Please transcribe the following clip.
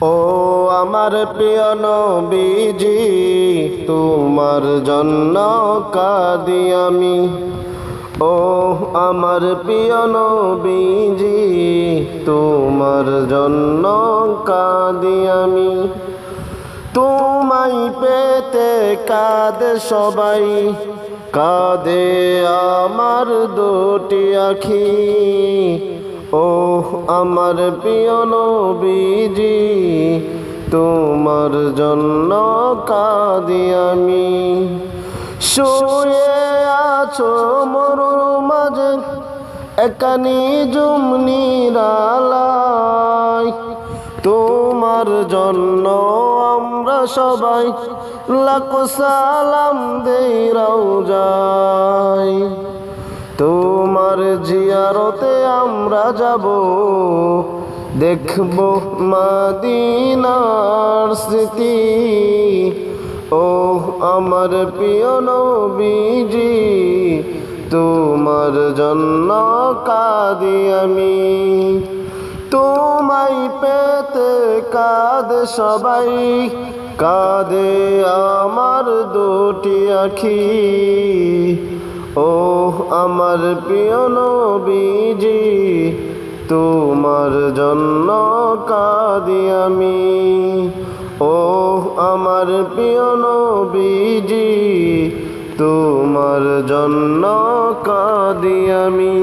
ও আমার প্রিয় নবীজি, তোমার জন্য কাঁদি আমি। ও আমার প্রিয় নবীজি, তোমার জন্য কাঁদি আমি। তোমায় পেতে কাঁদে সবাই, কাঁদে আমার দুটি আখি। ও আমার প্রিয় নবীজি, তোমার জন্য কাঁদি আমি। শুয়ে আছো মরুর মাঝে একানি নিরালায়, তোমার জন্য আমরা সবাই লাখ সালাম দেই রওজায়। তোমার জিয়ারতে আমরা যাব, দেখব মদিনার স্মৃতি। ও আমার প্রিয় নবীজি, তোমার জন্য কাঁদি আমি। তোমায় পেতে কাঁদে সবাই, কাঁদে আমার দুটি আখি। ও আমার প্রিয় নবীজি, তোমার জন্য কাঁদি আমি। ও আমার প্রিয় নবীজি, তোমার জন্য কাঁদি আমি।